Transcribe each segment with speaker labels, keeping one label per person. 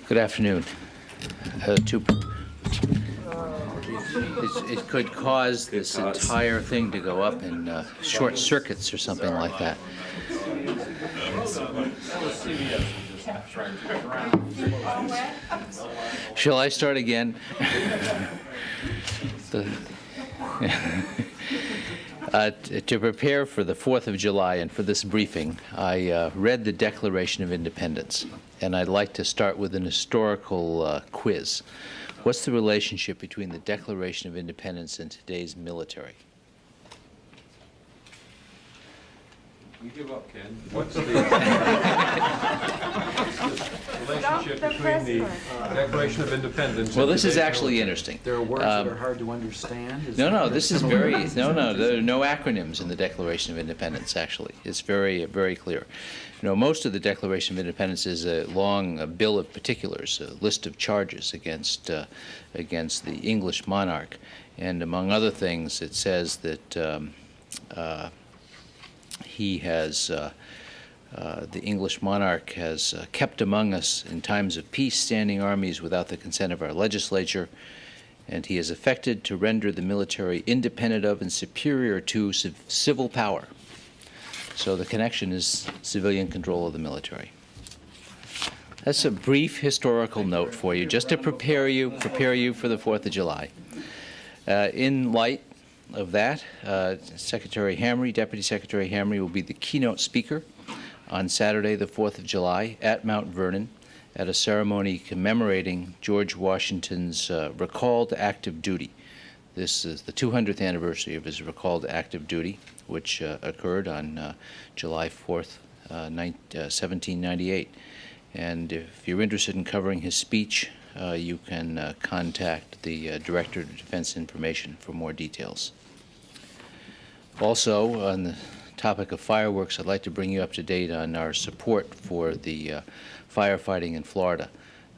Speaker 1: Good afternoon. It could cause this entire thing to go up in short circuits or something like that. Shall I start again? To prepare for the 4th of July and for this briefing, I read the Declaration of Independence, and I'd like to start with an historical quiz. What's the relationship between the Declaration of Independence and today's military?
Speaker 2: You give up, Ken. What's the relationship between the Declaration of Independence?
Speaker 1: Well, this is actually interesting.
Speaker 3: There are words that are hard to understand?
Speaker 1: No, this is very, no, there are no acronyms in the Declaration of Independence, actually. It's very, very clear. You know, most of the Declaration of Independence is a long bill of particulars, a list of charges against the English monarch. And among other things, it says that he has, the English monarch has kept among us in times of peace standing armies without the consent of our legislature, and he has affected to render the military independent of and superior to civil power. So the connection is civilian control of the military. That's a brief historical note for you, just to prepare you for the 4th of July. In light of that, Secretary Hamre, Deputy Secretary Hamre, will be the keynote speaker on Saturday, the 4th of July, at Mount Vernon, at a ceremony commemorating George Washington's recall to active duty. This is the 200th anniversary of his recall to active duty, which occurred on July 4th, 1798. And if you're interested in covering his speech, you can contact the Director of Defense Information for more details. Also, on the topic of fireworks, I'd like to bring you up to date on our support for the firefighting in Florida.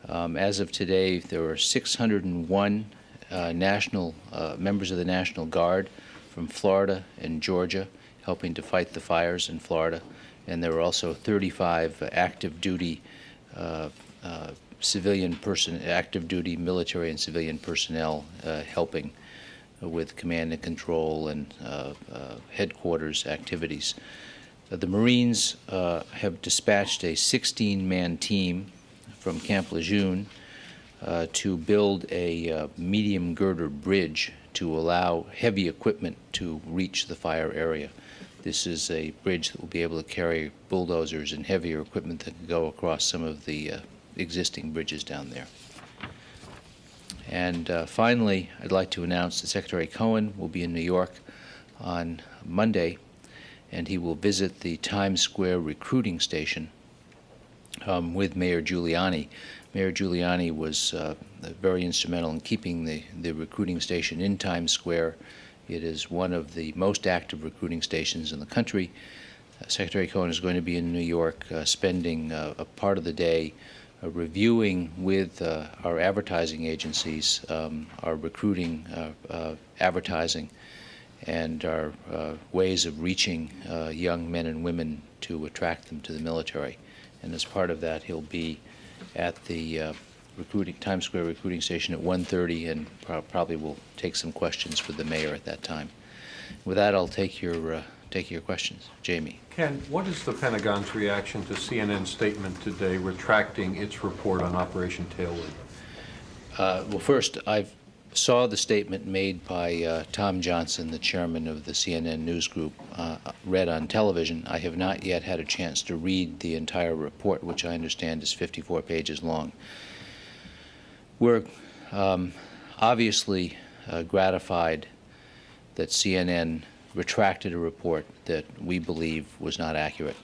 Speaker 1: As of today, there are 601 national members of the National Guard from Florida and Georgia helping to fight the fires in Florida, and there are also 35 active duty active duty military and civilian personnel helping with command and control and headquarters activities. The Marines have dispatched a 16-man team from Camp Lejeune to build a medium girder bridge to allow heavy equipment to reach the fire area. This is a bridge that will be able to carry bulldozers and heavier equipment that can go across some of the existing bridges down there. And finally, I'd like to announce that Secretary Cohen will be in New York on Monday, and he will visit the Times Square recruiting station with Mayor Giuliani. Mayor Giuliani was very instrumental in keeping the recruiting station in Times Square. It is one of the most active recruiting stations in the country. Secretary Cohen is going to be in New York spending a part of the day reviewing with our advertising agencies our recruiting advertising and our ways of reaching young men and women to attract them to the military. And as part of that, he'll be at the Times Square recruiting station at 1:30, and probably will take some questions with the mayor at that time. With that, I'll take your questions. Jamie.
Speaker 2: Ken, what is the Pentagon's reaction to CNN's statement today retracting its report on Operation Tailwind?
Speaker 1: Well, first, I saw the statement made by Tom Johnson, the chairman of the CNN News Group, read on television. I have not yet had a chance to read the entire report, which I understand is 54 pages long. We're obviously gratified that CNN retracted a report that we believe was not accurate.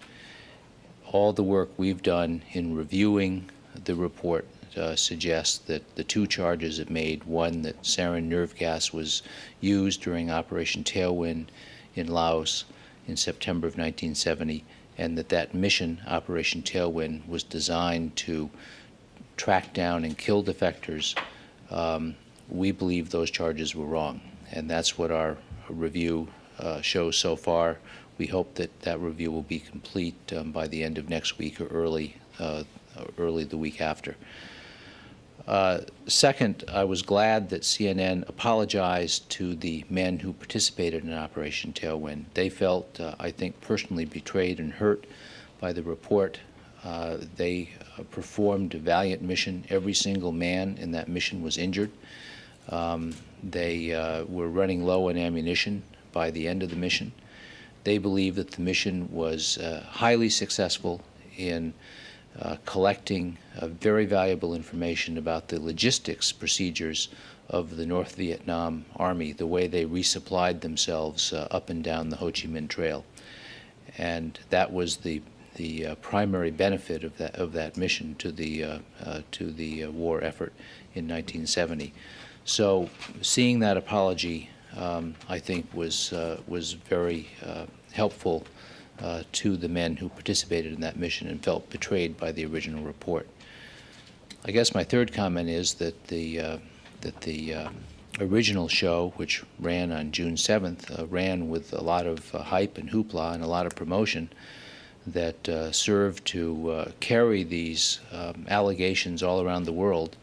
Speaker 1: All the work we've done in reviewing the report suggests that the two charges it made, one that sarin nerve gas was used during Operation Tailwind in Laos in September of 1970, and that mission, Operation Tailwind, was designed to track down and kill defectors. We believe those charges were wrong, and that's what our review shows so far. We hope that that review will be complete by the end of next week or early the week after. Second, I was glad that CNN apologized to the men who participated in Operation Tailwind. They felt, I think, personally betrayed and hurt by the report. They performed a valiant mission. Every single man in that mission was injured. They were running low on ammunition by the end of the mission. They believe that the mission was highly successful in collecting very valuable information about the logistics procedures of the North Vietnam Army, the way they resupplied themselves up and down the Ho Chi Minh Trail. And that was the primary benefit of that mission to the war effort in 1970. So seeing that apology, I think, was very helpful to the men who participated in that mission and felt betrayed by the original report. I guess my third comment is that the original show, which ran on June 7th, ran with a lot of hype and hoopla and a lot of promotion that served to carry these allegations all around the world.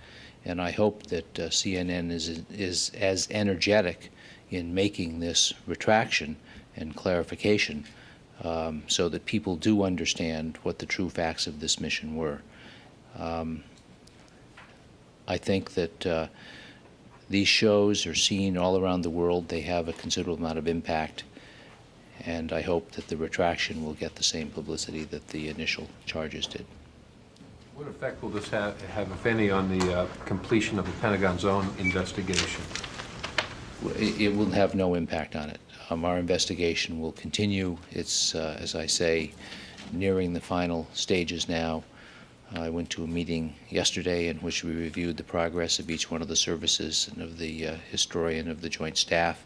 Speaker 1: And I hope that CNN is as energetic in making this retraction and clarification so that people do understand what the true facts of this mission were. I think that these shows are seen all around the world. They have a considerable amount of impact, and I hope that the retraction will get the same publicity that the initial charges did.
Speaker 2: What effect will this have, if any, on the completion of the Pentagon's own investigation?
Speaker 1: It will have no impact on it. Our investigation will continue. It's, as I say, nearing the final stages now. I went to a meeting yesterday in which we reviewed the progress of each one of the services and of the historian of the Joint Staff.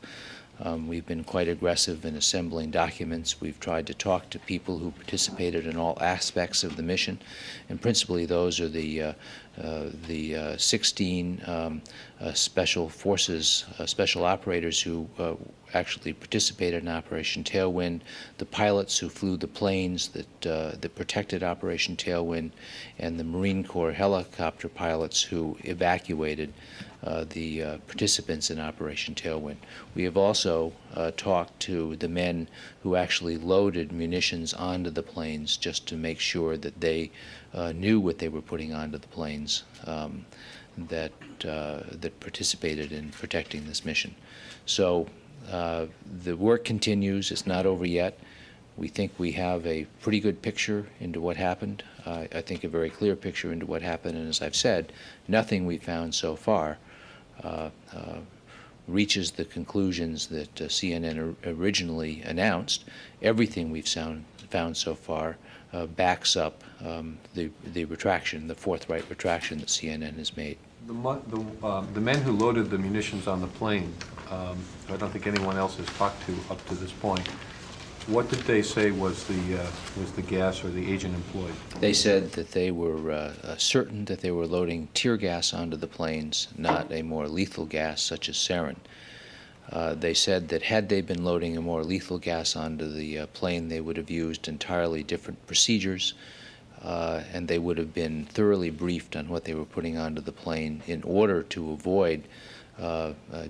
Speaker 1: We've been quite aggressive in assembling documents. We've tried to talk to people who participated in all aspects of the mission, and principally those are the 16 special forces, special operators who actually participated in Operation Tailwind, the pilots who flew the planes that protected Operation Tailwind, and the Marine Corps helicopter pilots who evacuated the participants in Operation Tailwind. We have also talked to the men who actually loaded munitions onto the planes just to make sure that they knew what they were putting onto the planes that participated in protecting this mission. So the work continues. It's not over yet. We think we have a pretty good picture into what happened. I think a very clear picture into what happened, and as I've said, nothing we've found so far reaches the conclusions that CNN originally announced. Everything we've found so far backs up the retraction, the forthright retraction that CNN has made.
Speaker 2: The men who loaded the munitions on the plane, I don't think anyone else has talked to up to this point. What did they say was the gas or the agent employed?
Speaker 1: They said that they were certain that they were loading tear gas onto the planes, not a more lethal gas such as sarin. They said that had they been loading a more lethal gas onto the plane, they would have used entirely different procedures, and they would have been thoroughly briefed on what they were putting onto the plane in order to avoid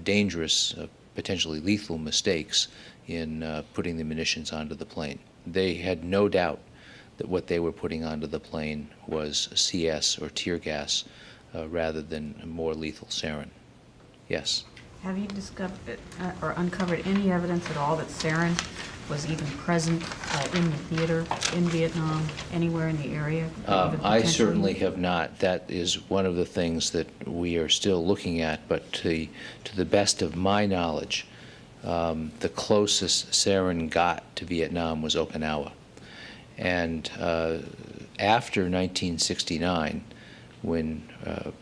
Speaker 1: dangerous, potentially lethal mistakes in putting the munitions onto the plane. They had no doubt that what they were putting onto the plane was CS or tear gas rather than a more lethal sarin. Yes?
Speaker 4: Have you discovered or uncovered any evidence at all that sarin was even present in the theater in Vietnam, anywhere in the area?
Speaker 1: I certainly have not. That is one of the things that we are still looking at, but to the best of my knowledge, the closest sarin got to Vietnam was Okinawa. And after 1969, when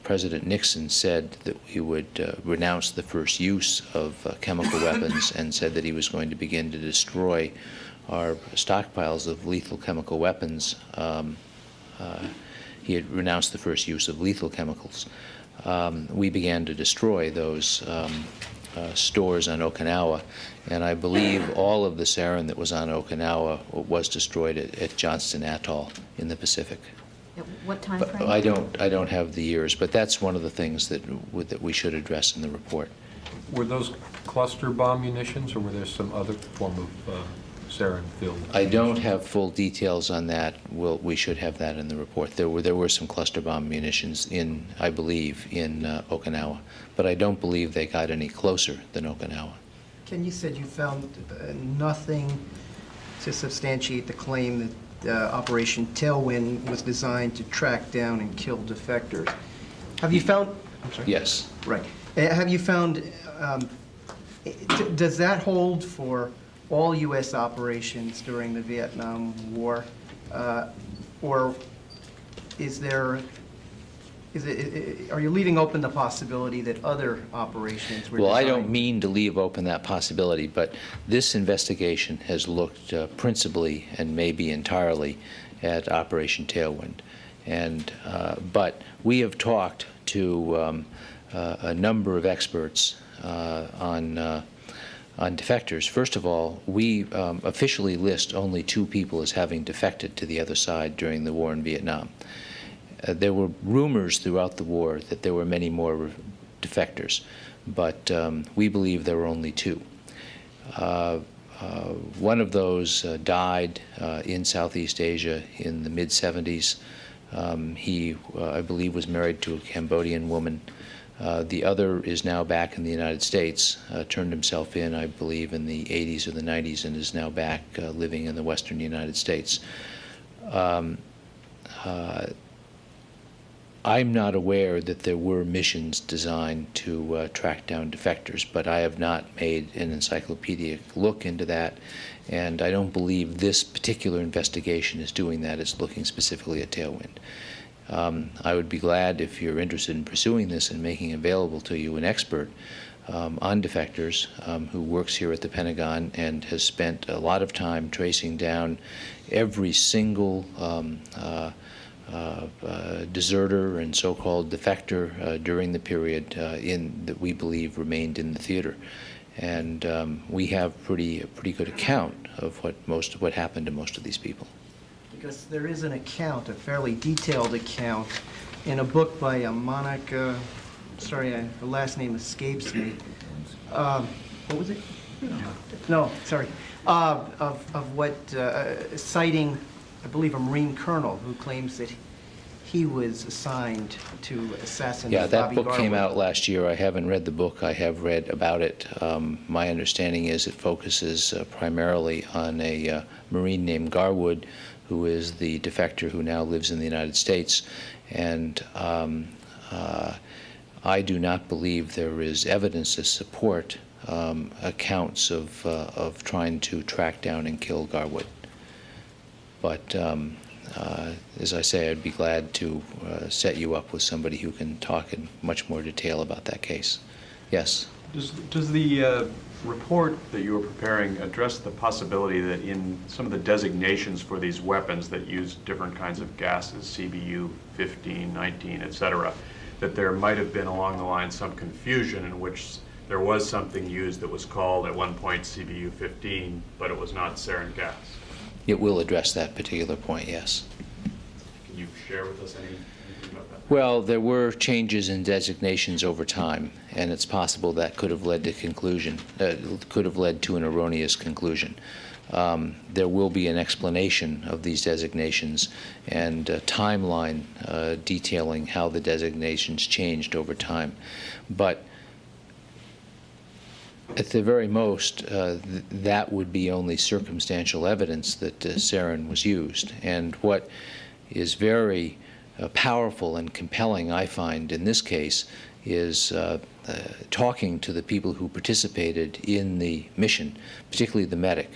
Speaker 1: President Nixon said that we would renounce the first use of chemical weapons and said that he was going to begin to destroy our stockpiles of lethal chemical weapons, he had renounced the first use of lethal chemicals. We began to destroy those stores on Okinawa, and I believe all of the sarin that was on Okinawa was destroyed at Johnston Atoll in the Pacific.
Speaker 4: At what time
Speaker 1: But
Speaker 4: frame?
Speaker 1: I don't have the years, but that's one of the things that we should address in the report.
Speaker 2: Were those cluster bomb munitions, or were there some other form of sarin-filled?
Speaker 1: I don't have full details on that. We should have that in the report. There were some cluster bomb munitions in, I believe, in Okinawa, but I don't believe they got any closer than Okinawa.
Speaker 5: Ken, you said you found nothing to substantiate the claim that Operation Tailwind was designed to track down and kill defectors. Have you found? I'm sorry.
Speaker 1: Yes.
Speaker 5: Right. Have you found? Does that hold for all U.S. operations during the Vietnam War, or is there? Are you leaving open the possibility that other operations were
Speaker 1: Well, I
Speaker 5: designed?
Speaker 1: don't mean to leave open that possibility, but this investigation has looked principally and maybe entirely at Operation Tailwind. And, but we have talked to a number of experts on defectors. First of all, we officially list only 2 people as having defected to the other side during the war in Vietnam. There were rumors throughout the war that there were many more defectors, but we believe there were only 2. One of those died in Southeast Asia in the mid-'70s. He, I believe, was married to a Cambodian woman. The other is now back in the United States, turned himself in, I believe, in the 80s or the 90s, and is now back living in the western United States. I'm not aware that there were missions designed to track down defectors, but I have not made an encyclopedic look into that, and I don't believe this particular investigation is doing that. It's looking specifically at Tailwind. I would be glad if you're interested in pursuing this and making available to you an expert on defectors who works here at the Pentagon and has spent a lot of time tracing down every single deserter and so-called defector during the period that we believe remained in the theater. And we have a pretty good account of what happened to most of these people.
Speaker 5: Because there is an account, a fairly detailed account, in a book by Monica, sorry, her last name escapes me. What was it? No, sorry. Of what, citing, I believe, a Marine colonel who claims that he was assigned to assassinate
Speaker 1: Yeah, that
Speaker 5: Bobby
Speaker 1: book came
Speaker 5: Garwood.
Speaker 1: out last year. I haven't read the book. I have read about it. My understanding is it focuses primarily on a Marine named Garwood, who is the defector who now lives in the United States. And I do not believe there is evidence to support accounts of trying to track down and kill Garwood. But as I say, I'd be glad to set you up with somebody who can talk in much more detail about that case. Yes?
Speaker 6: Does the report that you were preparing address the possibility that in some of the designations for these weapons that use different kinds of gases, CBU 15, 19, et cetera, that there might have been along the line some confusion in which there was something used that was called at one point CBU 15, but it was not sarin gas?
Speaker 1: It will address that particular point, yes.
Speaker 6: Can you share with us anything about that?
Speaker 1: Well, there were changes in designations over time, and it's possible that could have led to an erroneous conclusion. There will be an explanation of these designations and a timeline detailing how the designations changed over time. But at the very most, that would be only circumstantial evidence that sarin was used. And what is very powerful and compelling, I find, in this case, is talking to the people who participated in the mission, particularly the medic,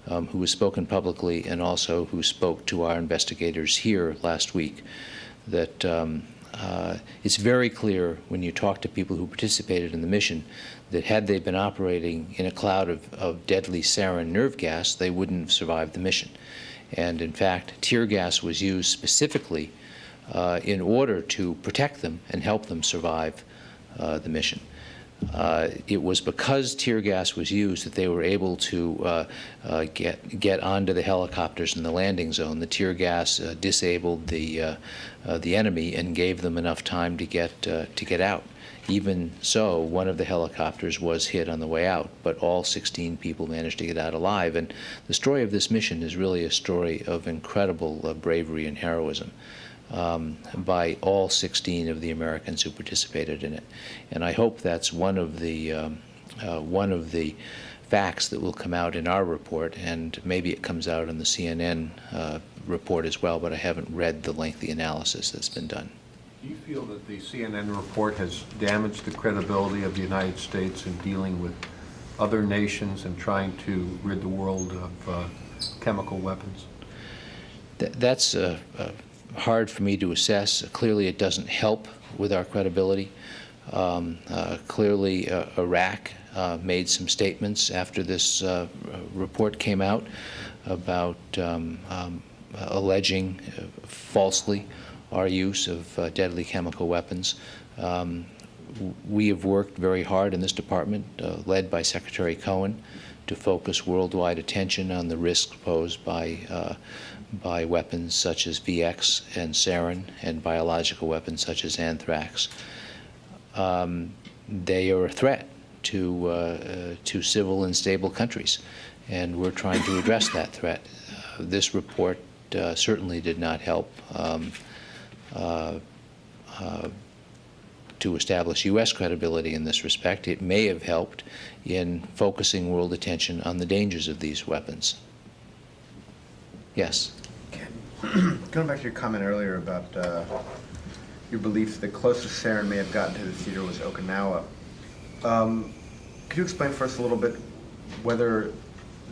Speaker 1: who has spoken publicly and also who spoke to our investigators here last week, that it's very clear when you talk to people who participated in the mission that had they been operating in a cloud of deadly sarin nerve gas, they wouldn't have survived the mission. And in fact, tear gas was used specifically in order to protect them and help them survive the mission. It was because tear gas was used that they were able to get onto the helicopters in the landing zone. The tear gas disabled the enemy and gave them enough time to get out. Even so, one of the helicopters was hit on the way out, but all 16 people managed to get out alive. And the story of this mission is really a story of incredible bravery and heroism by all 16 of the Americans who participated in it. And I hope that's one of the facts that will come out in our report, and maybe it comes out in the CNN report as well, but I haven't read the lengthy analysis that's been done.
Speaker 2: Do you feel that the CNN report has damaged the credibility of the United States in dealing with other nations and trying to rid the world of chemical weapons?
Speaker 1: That's hard for me to assess. Clearly, it doesn't help with our credibility. Clearly, Iraq made some statements after this report came out about alleging falsely our use of deadly chemical weapons. We have worked very hard in this department, led by Secretary Cohen, to focus worldwide attention on the risks posed by weapons such as VX and sarin and biological weapons such as anthrax. They are a threat to civil and stable countries, and we're trying to address that threat. This report certainly did not help to establish U.S. credibility in this respect. It may have helped in focusing world attention on the dangers of these weapons. Yes?
Speaker 7: Going back to your comment earlier about your belief the closest sarin may have gotten to the theater was Okinawa. Could you explain for us a little bit whether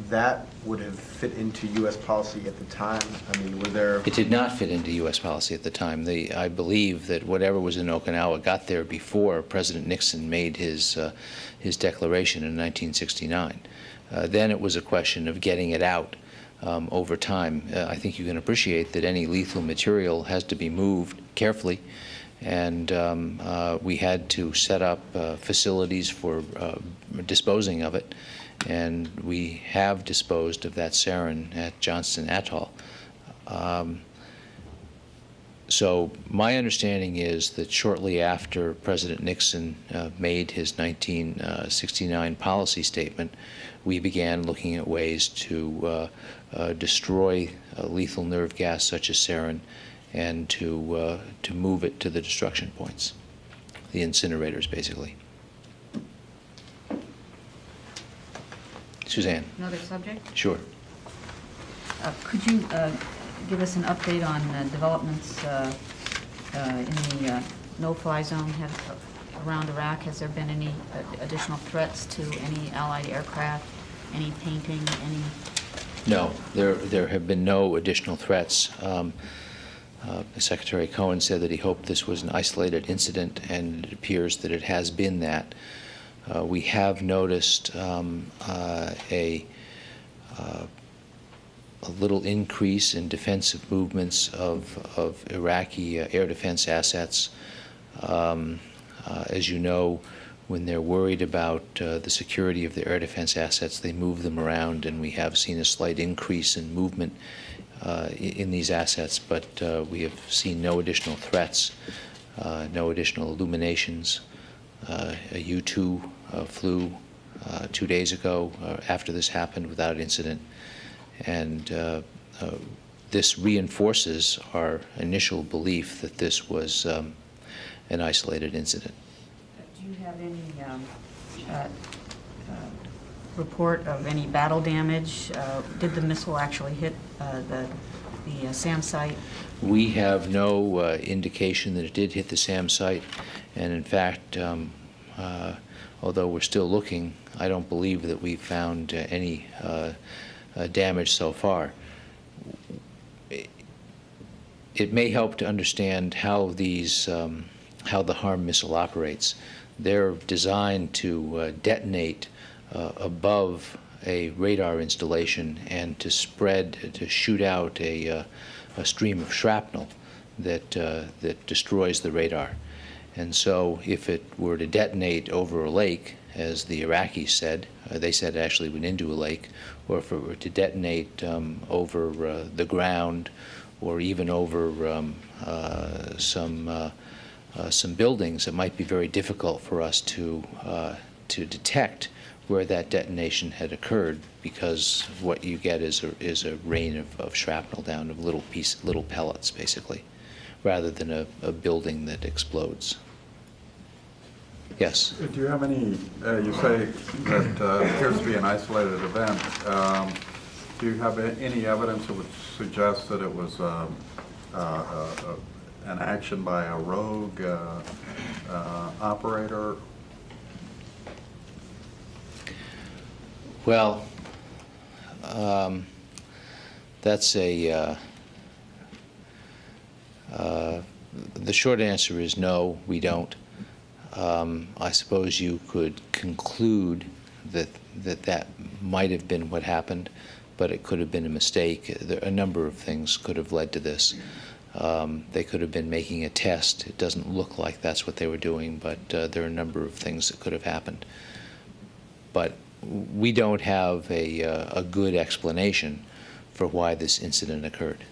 Speaker 7: that would have fit into U.S. policy at the time? I mean, were there...
Speaker 1: It did not fit into U.S. policy at the time. I believe that whatever was in Okinawa got there before President Nixon made his declaration in 1969. Then it was a question of getting it out over time. I think you can appreciate that any lethal material has to be moved carefully, and we had to set up facilities for disposing of it. And we have disposed of that sarin at Johnston Atoll. So my understanding is that shortly after President Nixon made his 1969 policy statement, we began looking at ways to destroy lethal nerve gas such as sarin and to move it to the destruction points, the incinerators, basically. Suzanne.
Speaker 4: Another subject?
Speaker 1: Sure.
Speaker 4: Could you give us an update on developments in the no-fly zone around Iraq? Has there been any additional threats to any Allied aircraft, any painting, any?
Speaker 1: No, there have been no additional threats. Secretary Cohen said that he hoped this was an isolated incident, and it appears that it has been that. We have noticed a little increase in defensive movements of Iraqi air defense assets. As you know, when they're worried about the security of the air defense assets, they move them around, and we have seen a slight increase in movement in these assets, but we have seen no additional threats, no additional illuminations. A U-2 flew 2 days ago after this happened without incident, and this reinforces our initial belief that this was an isolated incident.
Speaker 4: Do you have any report of any battle damage? Did the missile actually hit the SAM site?
Speaker 1: We have no indication that it did hit the SAM site, and in fact, although we're still looking, I don't believe that we've found any damage so far. It may help to understand how how the HARM missile operates. They're designed to detonate above a radar installation and to shoot out a stream of shrapnel that destroys the radar. And so if it were to detonate over a lake, as the Iraqis said, they said it actually went into a lake, or if it were to detonate over the ground, or even over some buildings, it might be very difficult for us to detect where that detonation had occurred, because what you get is a rain of shrapnel down, of little pellets, basically, rather than a building that explodes. Yes?
Speaker 8: Do you have any, you say that it appears to be an isolated event. Do you have any evidence that would suggest that it was an action by a rogue operator?
Speaker 1: Well, that's the short answer is no, we don't. I suppose you could conclude that might have been what happened, but it could have been a mistake. A number of things could have led to this. They could have been making a test. It doesn't look like that's what they were doing, but there are a number of things that could have happened. But we don't have a good explanation for why this incident occurred.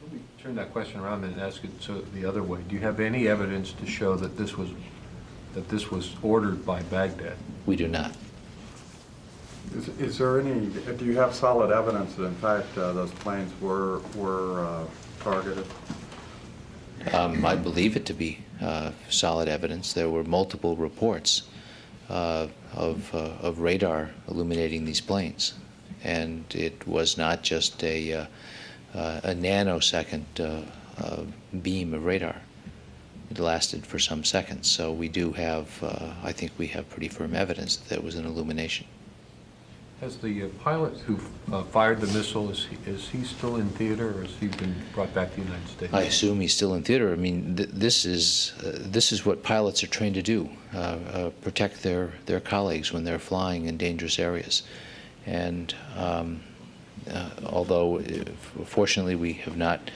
Speaker 2: Let me turn that question around and ask it the other way. Do you have any evidence to show that this was ordered by Baghdad?
Speaker 1: We do not.
Speaker 8: Is there any, do you have solid evidence that in fact those planes were targeted?
Speaker 1: I believe it to be solid evidence. There were multiple reports of radar illuminating these planes, and it was not just a nanosecond beam of radar. It lasted for some seconds, so we do have, I think we have pretty firm evidence that there was an illumination.
Speaker 2: Has the pilot who fired the missile, is he still in theater, or has he been brought back to the United States?
Speaker 1: I assume he's still in theater. I mean, this is what pilots are trained to do, protect their colleagues when they're flying in dangerous areas. And although, fortunately, we have not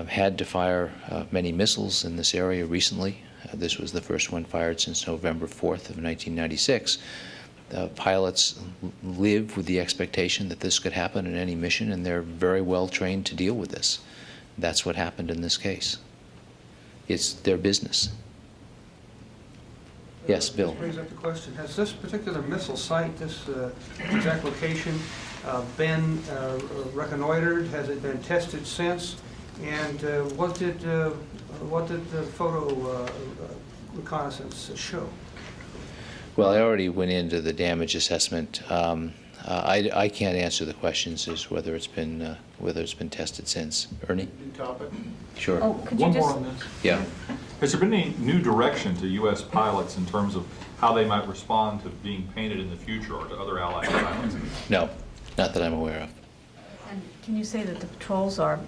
Speaker 1: had to fire many missiles in this area recently, this was the first one fired since November 4th of 1996, pilots live with the expectation that this could happen in any mission, and they're very well trained to deal with this. That's what happened in this case. It's their business. Yes, Bill.
Speaker 9: This brings up the question, has this particular missile site, this exact location, been reconnoitered? Has it been tested since? And what did the photo reconnaissance show?
Speaker 1: Well, I already went into the damage assessment. I can't answer the questions as whether it's been tested since. Ernie?
Speaker 8: New topic?
Speaker 1: Sure.
Speaker 4: Oh, could you
Speaker 10: One
Speaker 4: just...
Speaker 10: more on this.
Speaker 1: Yeah.
Speaker 10: Has there been any new direction to U.S. pilots in terms of how they might respond to being painted in the future, or to other allied pilots?
Speaker 1: No, not that I'm aware of.
Speaker 4: And can you say that the patrols are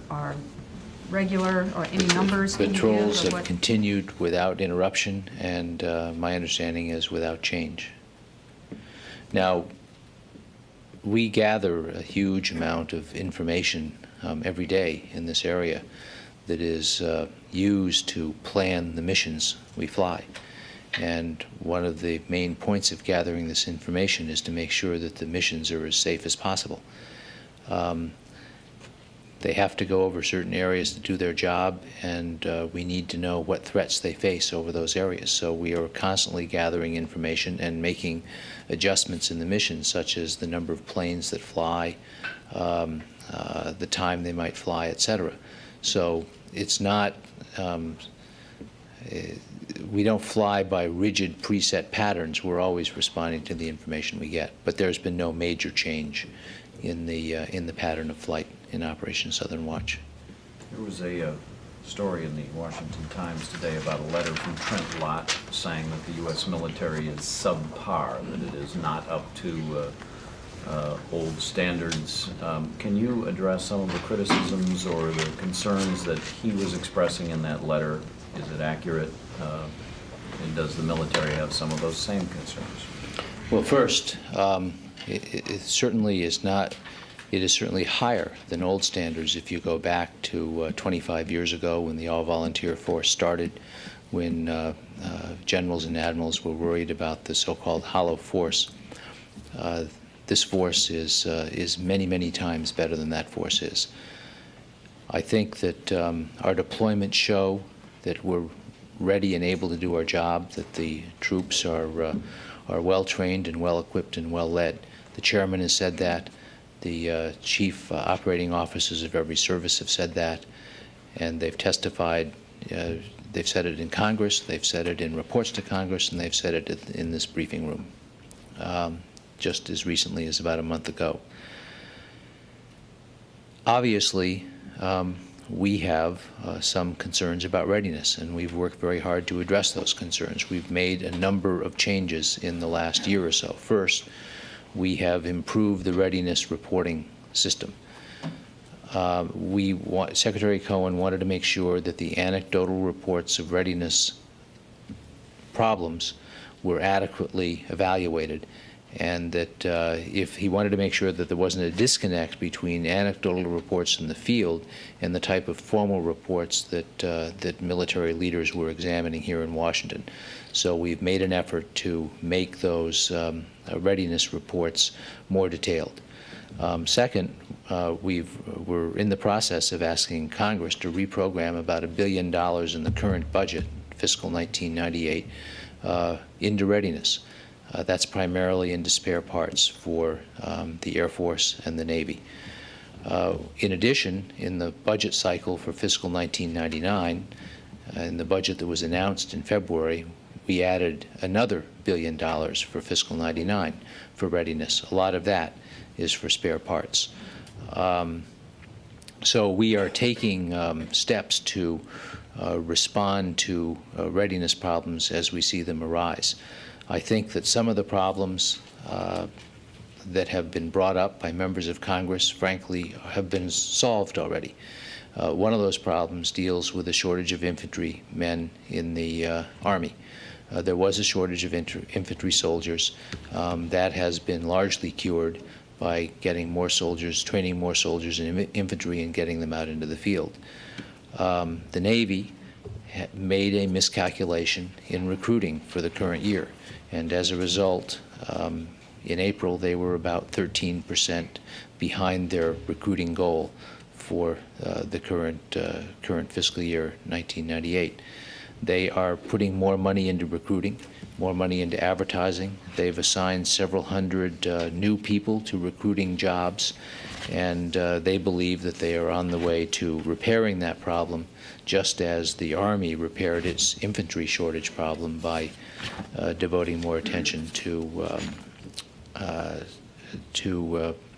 Speaker 4: regular, or any numbers? can you give
Speaker 1: Patrols
Speaker 4: of
Speaker 1: have
Speaker 4: what-
Speaker 1: continued without interruption, and my understanding is without change. Now, we gather a huge amount of information every day in this area that is used to plan the missions we fly. And one of the main points of gathering this information is to make sure that the missions are as safe as possible. They have to go over certain areas to do their job, and we need to know what threats they face over those areas. So we are constantly gathering information and making adjustments in the mission, such as the number of planes that fly, the time they might fly, etc. So it's not, we don't fly by rigid preset patterns. We're always responding to the information we get. But there's been no major change in the pattern of flight in Operation Southern Watch.
Speaker 3: There was a story in the Washington Times today about a letter from Trent Lott saying that the U.S. military is subpar, that it is not up to old standards. Can you address some of the criticisms or the concerns that he was expressing in that letter? Is it accurate? And does the military have some of those same concerns?
Speaker 1: Well, first, it certainly is not. It is certainly higher than old standards if you go back to 25 years ago when the all-volunteer force started. when generals and admirals were worried about the so-called hollow force. This force is many, many times better than that force is. I think that our deployments show that we're ready and able to do our job, that the troops are well trained and well equipped and well led. The chairman has said that. The chief operating officers of every service have said that, and they've testified. They've said it in Congress, they've said it in reports to Congress, and they've said it in this briefing room, just as recently as about a month ago. Obviously, we have some concerns about readiness, and we've worked very hard to address those concerns. We've made a number of changes in the last year or so. First, we have improved the readiness reporting system. Secretary Cohen wanted to make sure that the anecdotal reports of readiness problems were adequately evaluated, and that if he wanted to make sure that there wasn't a disconnect between anecdotal reports in the field and the type of formal reports that military leaders were examining here in Washington. So we've made an effort to make those readiness reports more detailed. Second, we're in the process of asking Congress to reprogram about $1 billion in the current budget, fiscal 1998, into readiness. That's primarily into spare parts for the Air Force and the Navy. In addition, in the budget cycle for fiscal 1999, in the budget that was announced in February, we added another $1 billion for fiscal 99 for readiness. A lot of that is for spare parts. So we are taking steps to respond to readiness problems as we see them arise. I think that some of the problems that have been brought up by members of Congress, frankly, have been solved already. One of those problems deals with the shortage of infantry men in the Army. There was a shortage of infantry soldiers. That has been largely cured by getting more soldiers, training more soldiers in infantry and getting them out into the field. The Navy made a miscalculation in recruiting for the current year, and as a result, in April they were about 13% behind their recruiting goal for the current fiscal year 1998. They are putting more money into recruiting, more money into advertising. They've assigned several hundred new people to recruiting jobs, and they believe that they are on the way to repairing that problem, just as the Army repaired its infantry shortage problem by devoting more attention to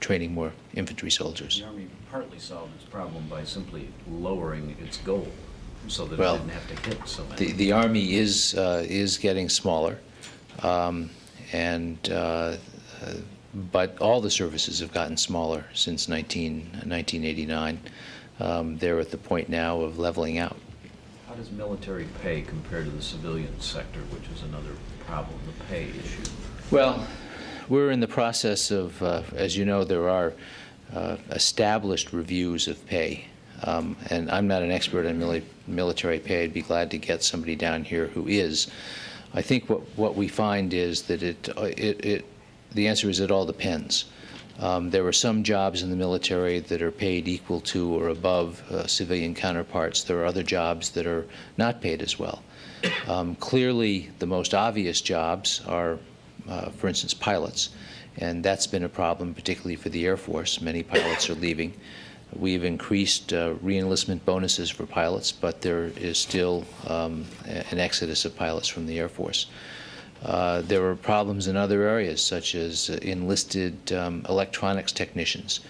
Speaker 1: training more infantry soldiers.
Speaker 3: The Army partly solved its problem by simply lowering its goal, so that
Speaker 1: Well,
Speaker 3: it didn't have to hit so many.
Speaker 1: The Army is getting smaller, but all the services have gotten smaller since 1989. They're at the point now of leveling out.
Speaker 3: How does military pay compare to the civilian sector, which is another problem, the pay issue?
Speaker 1: Well, we're in the process of, as you know, there are established reviews of pay. And I'm not an expert on military pay. I'd be glad to get somebody down here who is. I think what we find is that the answer is it all depends. There are some jobs in the military that are paid equal to or above civilian counterparts. There are other jobs that are not paid as well. Clearly, the most obvious jobs are, for instance, pilots. And that's been a problem, particularly for the Air Force. Many pilots are leaving. We've increased re-enlistment bonuses for pilots, but there is still an exodus of pilots from the Air Force. There are problems in other areas, such as enlisted electronics technicians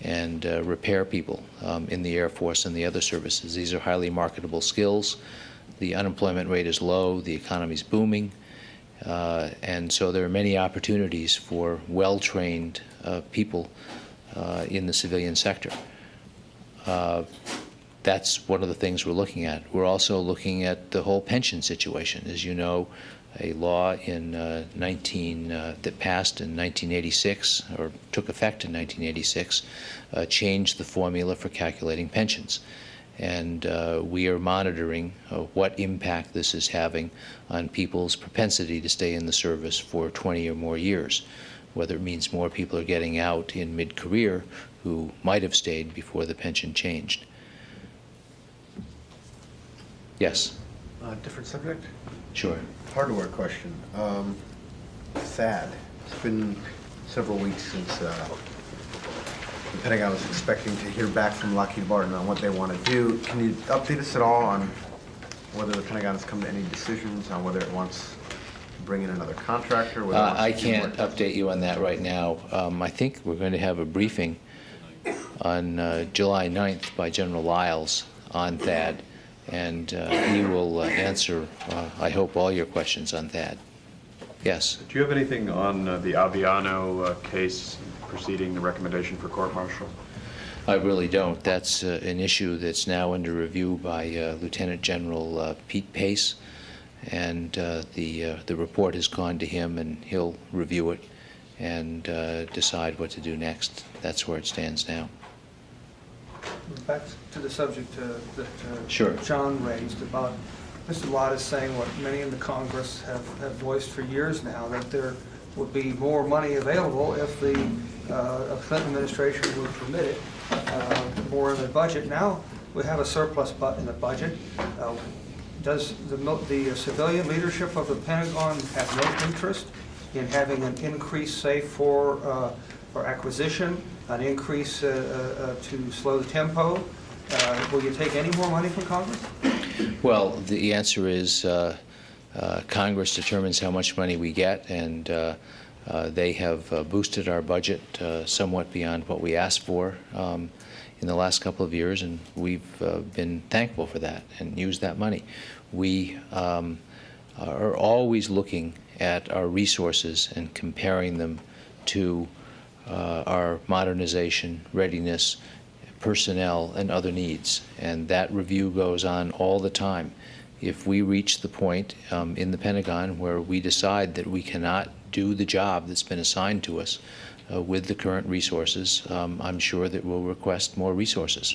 Speaker 1: and repair people in the Air Force and the other services. These are highly marketable skills. The unemployment rate is low, the economy is booming, and so there are many opportunities for well-trained people in the civilian sector. That's one of the things we're looking at. We're also looking at the whole pension situation. As you know, a law in that passed in 1986, or took effect in 1986, changed the formula for calculating pensions. and we are monitoring what impact this is having on people's propensity to stay in the service for 20 or more years, whether it means more people are getting out in mid-career who might have stayed before the pension changed. Yes?
Speaker 7: Different subject?
Speaker 1: Sure.
Speaker 7: Hardware question. THAAD. It's been several weeks since the Pentagon was expecting to hear back from Lockheed Martin on what they want to do. Can you update us at all on whether the Pentagon has come to any decisions on whether it wants to bring in another contractor? Whether it wants
Speaker 1: I
Speaker 7: to do more
Speaker 1: can't
Speaker 7: testing?
Speaker 1: update you on that right now. I think we're going to have a briefing on July 9th by General Lyles on THAAD, and he will answer, I hope, all your questions on THAAD. Yes?
Speaker 6: Do you have anything on the Aviano case preceding the recommendation for court-martial?
Speaker 1: I really don't. That's an issue that's now under review by Lieutenant General Pete Pace, and the report has gone to him, and he'll review it and decide what to do next. That's where it stands now.
Speaker 9: Back to the subject that
Speaker 1: Sure.
Speaker 9: John raised about, Mr. Lott is saying what many in the Congress have voiced for years now, that there would be more money available if the Clinton administration would permit it, more in the budget. Now we have a surplus in the budget. Does the civilian leadership of the Pentagon have no interest in having an increase, say, for acquisition, an increase to slow the tempo? Will you take any more money from Congress?
Speaker 1: Well, the answer is Congress determines how much money we get, and they have boosted our budget somewhat beyond what we asked for in the last couple of years, and we've been thankful for that and used that money. We are always looking at our resources and comparing them to our modernization, readiness, personnel, and other needs, and that review goes on all the time. If we reach the point in the Pentagon where we decide that we cannot do the job that's been assigned to us with the current resources, I'm sure that we'll request more resources.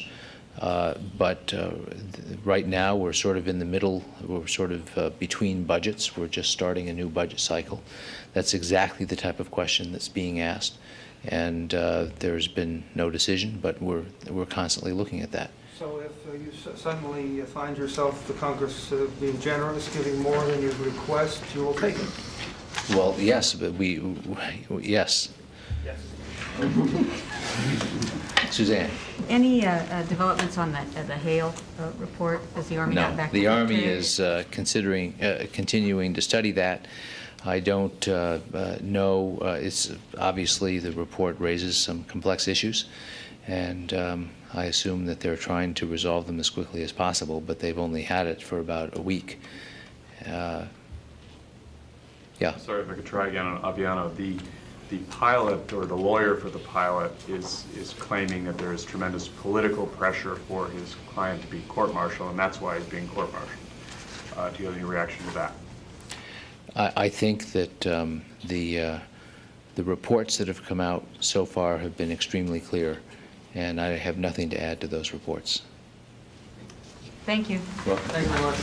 Speaker 1: But right now we're sort of in the middle, we're sort of between budgets. We're just starting a new budget cycle. That's exactly the type of question that's being asked, and there's been no decision, but we're constantly looking at that.
Speaker 9: So if you suddenly find yourself, the Congress being generous, giving more than you request, you will take it?
Speaker 1: Well, yes, but yes.
Speaker 9: Yes.
Speaker 1: Suzanne?
Speaker 4: Any developments on the Hale report? Has the Army gotten
Speaker 1: No,
Speaker 4: back to
Speaker 1: the
Speaker 4: that
Speaker 1: Army
Speaker 4: today?
Speaker 1: is continuing to study that. I don't know. It's obviously the report raises some complex issues, and I assume that they're trying to resolve them as quickly as possible, but they've only had it for about a week. Yeah.
Speaker 6: Sorry if I could try again on Aviano. The pilot, or the lawyer for the pilot, is claiming that there is tremendous political pressure for his client to be court-martialed, and that's why he's being court-martialed. Do you have any reaction to that?
Speaker 1: I think that the reports that have come out so far have been extremely clear, and I have nothing to add to those reports.
Speaker 4: Thank you.
Speaker 1: Welcome.
Speaker 9: Thank you very much.